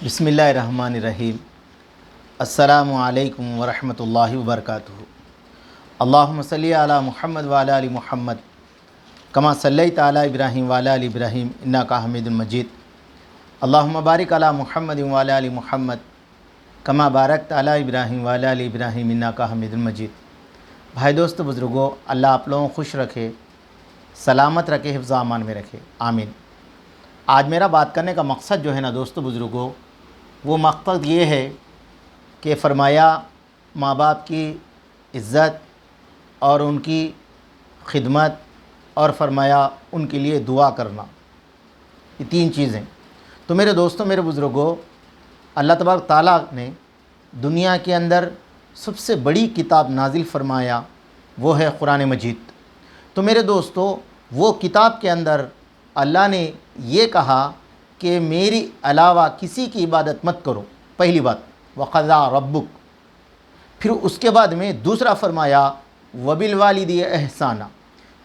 بسم اللہ الرحمن الرحیم۔ السلام علیکم ورحمۃ اللہ وبرکاتہ۔ اللہم صلی علی محمد وعلی آل محمد کما صلیت علی ابراہیم وعلی آل ابراہیم انک حمید مجید۔ اللہم بارک علی محمد وعلی آل محمد کما بارکت علی ابراہیم وعلی آل ابراہیم انک حمید مجید۔ بھائی دوست بزرگوں، اللہ آپ لوگوں کو خوش رکھے، سلامت رکھے، حفظ و امان میں رکھے، آمین۔ آج میرا بات کرنے کا مقصد جو ہے نا دوستو بزرگوں، وہ مقصد یہ ہے کہ فرمایا ماں باپ کی عزت اور ان کی خدمت، اور فرمایا ان کے لیے دعا کرنا، یہ تین چیزیں۔ تو میرے دوستوں، میرے بزرگوں، اللہ تبارک تعالیٰ نے دنیا کے اندر سب سے بڑی کتاب نازل فرمایا، وہ ہے قرآن مجید۔ تو میرے دوستو، وہ کتاب کے اندر اللہ نے یہ کہا کہ میری علاوہ کسی کی عبادت مت کرو، پہلی بات، وَقَضَىٰ رَبُّكَ۔ پھر اس کے بعد میں دوسرا فرمایا وَبِالْوَالِدِ احسانًا،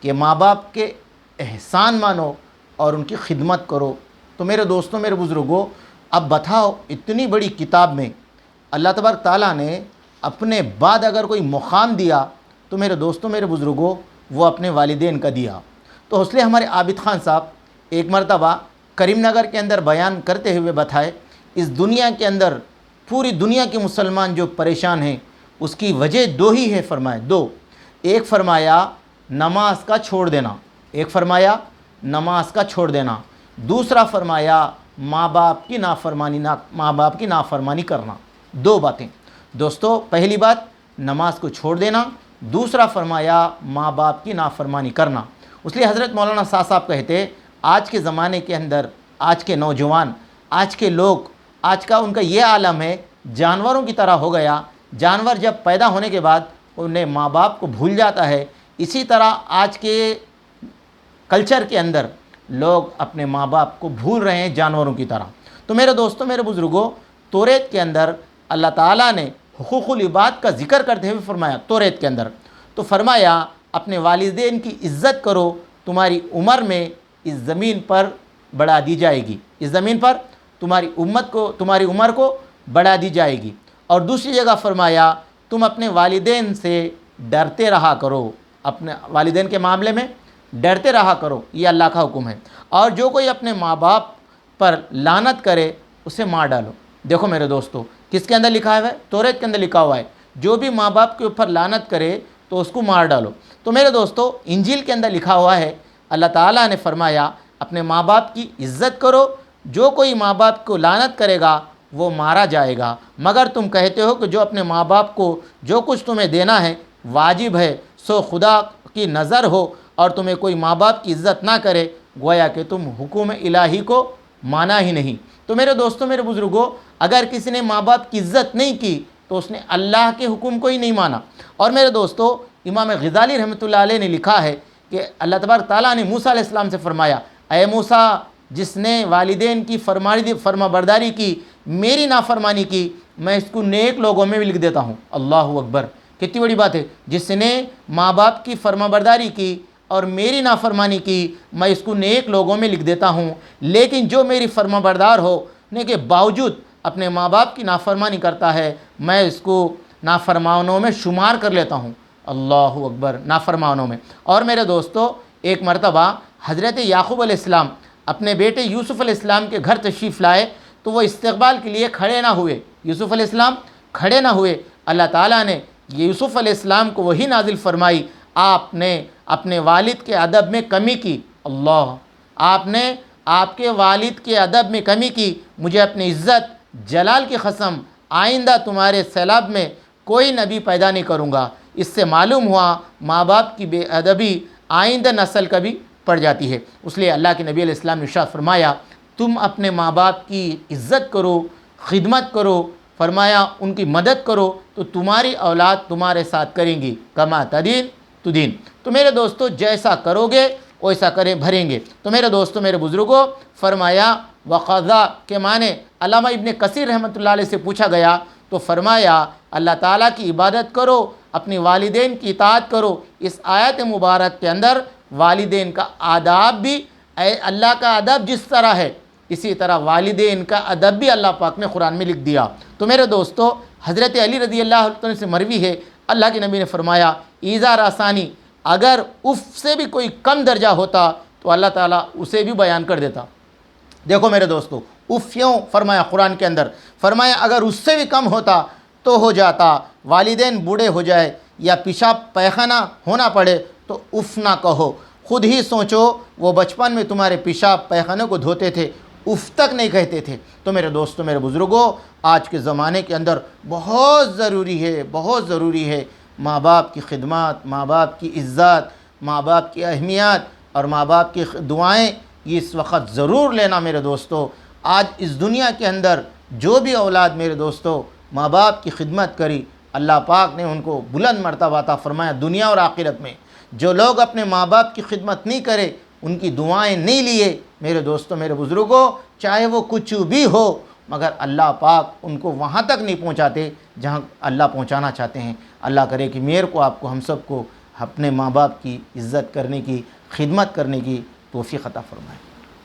کہ ماں باپ کے احسان مانو اور ان کی خدمت کرو۔ تو میرے دوستوں، میرے بزرگوں، اب بتاؤ، اتنی بڑی کتاب میں اللہ تبارک تعالیٰ نے اپنے بعد اگر کوئی مقام دیا تو میرے دوستوں، میرے بزرگوں، وہ اپنے والدین کا دیا۔ تو اس لیے ہمارے عابد خان صاحب ایک مرتبہ کریم نگر کے اندر بیان کرتے ہوئے بتائے، اس دنیا کے اندر پوری دنیا کے مسلمان جو پریشان ہیں، اس کی وجہ دو ہی ہے، فرمائے دو۔ ایک فرمایا نماز کا چھوڑ دینا، ایک فرمایا نماز کا چھوڑ دینا، دوسرا فرمایا ماں باپ کی نافرمانی کرنا۔ دو باتیں دوستو، پہلی بات نماز کو چھوڑ دینا، دوسرا فرمایا ماں باپ کی نافرمانی کرنا۔ اس لیے حضرت مولانا صاحب کہتے، آج کے زمانے کے اندر آج کے نوجوان، آج کے لوگ، آج کا ان کا یہ عالم ہے، جانوروں کی طرح ہو گیا۔ جانور جب پیدا ہونے کے بعد انہیں ماں باپ کو بھول جاتا ہے، اسی طرح آج کے کلچر کے اندر لوگ اپنے ماں باپ کو بھول رہے ہیں جانوروں کی طرح۔ تو میرے دوستوں، میرے بزرگوں، توریت کے اندر اللہ تعالیٰ نے حقوق العباد کا ذکر کرتے ہوئے فرمایا، توریت کے اندر تو فرمایا اپنے والدین کی عزت کرو، تمہاری عمر میں اس زمین پر بڑھا دی جائے گی، اس زمین پر تمہاری عمر کو بڑھا دی جائے گی۔ اور دوسری جگہ فرمایا تم اپنے والدین سے ڈرتے رہا کرو، اپنے والدین کے معاملے میں ڈرتے رہا کرو، یہ اللہ کا حکم ہے۔ اور جو کوئی اپنے ماں باپ پر لعنت کرے اسے مار ڈالو۔ دیکھو میرے دوستو، کس کے اندر لکھا ہوا ہے؟ توریت کے اندر لکھا ہوا ہے، جو بھی ماں باپ کے اوپر لعنت کرے تو اس کو مار ڈالو۔ تو میرے دوستو، انجیل کے اندر لکھا ہوا ہے، اللہ تعالیٰ نے فرمایا اپنے ماں باپ کی عزت کرو، جو کوئی ماں باپ کو لعنت کرے گا وہ مارا جائے گا۔ مگر تم کہتے ہو کہ جو اپنے ماں باپ کو جو کچھ تمہیں دینا ہے واجب ہے، سو خدا کی نظر ہو اور تمہیں کوئی ماں باپ کی عزت نہ کرے، گویا کہ تم حکم الہی کو مانا ہی نہیں۔ تو میرے دوستوں، میرے بزرگوں، اگر کسی نے ماں باپ کی عزت نہیں کی تو اس نے اللہ کے حکم کو ہی نہیں مانا۔ اور میرے دوستوں، امام غزالی رحمۃ اللہ علیہ نے لکھا ہے کہ اللہ تبارک تعالیٰ نے موسیٰ علیہ السلام سے فرمایا، اے موسیٰ، جس نے والدین کی فرما برداری کی، میری نافرمانی کی، میں اس کو نیک لوگوں میں بھی لکھ دیتا ہوں۔ اللہ اکبر، کتنی بڑی بات ہے! جس نے ماں باپ کی فرما برداری کی اور میری نافرمانی کی، میں اس کو نیک لوگوں میں لکھ دیتا ہوں، لیکن جو میری فرما بردار ہونے کے باوجود اپنے ماں باپ کی نافرمانی کرتا ہے، میں اس کو نافرمانوں میں شمار کر لیتا ہوں۔ اللہ اکبر، نافرمانوں میں۔ اور میرے دوستو، ایک مرتبہ حضرت یعقوب علیہ السلام اپنے بیٹے یوسف علیہ السلام کے گھر تشریف لائے تو وہ استقبال کے لیے کھڑے نہ ہوئے، یوسف علیہ السلام کھڑے نہ ہوئے۔ اللہ تعالیٰ نے یوسف علیہ السلام کو وہی نازل فرمائی، آپ نے اپنے والد کے ادب میں کمی کی۔ اللہ، آپ نے آپ کے والد کے ادب میں کمی کی، مجھے اپنی عزت جلال کی قسم آئندہ تمہارے سیلاب میں کوئی نبی پیدا نہیں کروں گا۔ اس سے معلوم ہوا ماں باپ کی بے ادبی آئندہ نسل کا بھی پڑ جاتی ہے۔ اس لیے اللہ کے نبی علیہ السلام نے ارشاد فرمایا، تم اپنے ماں باپ کی عزت کرو، خدمت کرو، فرمایا ان کی مدد کرو تو تمہاری اولاد تمہارے ساتھ کریں گی، کما تدین تدین۔ تو میرے دوستو، جیسا کرو گے ویسا بھریں گے۔ تو میرے دوستو، میرے بزرگوں، فرمایا وقضا کے معنی علامہ ابن کثیر رحمۃ اللہ علیہ سے پوچھا گیا تو فرمایا اللہ تعالیٰ کی عبادت کرو، اپنی والدین کی اطاعت کرو۔ اس آیت مبارک کے اندر والدین کا آداب بھی اللہ کا ادب جس طرح ہے اسی طرح والدین کا ادب بھی اللہ پاک نے قرآن میں لکھ دیا۔ تو میرے دوستو، حضرت علی رضی اللہ عنہ سے مروی ہے، اللہ کے نبی نے فرمایا ایذا راسانی، اگر اف سے بھی کوئی کم درجہ ہوتا تو اللہ تعالیٰ اسے بھی بیان کر دیتا۔ دیکھو میرے دوستو، اف یوں فرمایا قرآن کے اندر، فرمایا اگر اس سے بھی کم ہوتا تو ہو جاتا، والدین بوڑھے ہو جائے یا پیشاب پیخانہ ہونا پڑے تو اف نہ کہو۔ خود ہی سوچو، وہ بچپن میں تمہارے پیشاب پیخانے کو دھوتے تھے، اف تک نہیں کہتے تھے۔ تو میرے دوستو، میرے بزرگوں، آج کے زمانے کے اندر بہت ضروری ہے ماں باپ کی خدمات، ماں باپ کی عزت، ماں باپ کی اہمیت اور ماں باپ کی دعائیں یہ اس وقت ضرور لینا میرے دوستو۔ آج اس دنیا کے اندر جو بھی اولاد میرے دوستو ماں باپ کی خدمت کری، اللہ پاک نے ان کو بلند مرتبہ عطا فرمایا دنیا اور آخرت میں۔ جو لوگ اپنے ماں باپ کی خدمت نہیں کرے، ان کی دعائیں نہیں لیے، میرے دوستو، میرے بزرگوں، چاہے وہ کچھ بھی ہو، مگر اللہ پاک ان کو وہاں تک نہیں پہنچاتے جہاں اللہ پہنچانا چاہتے ہیں۔ اللہ کرے کہ میرے کو، آپ کو، ہم سب کو اپنے ماں باپ کی عزت کرنے کی، خدمت کرنے کی توفیق عطا فرمائے۔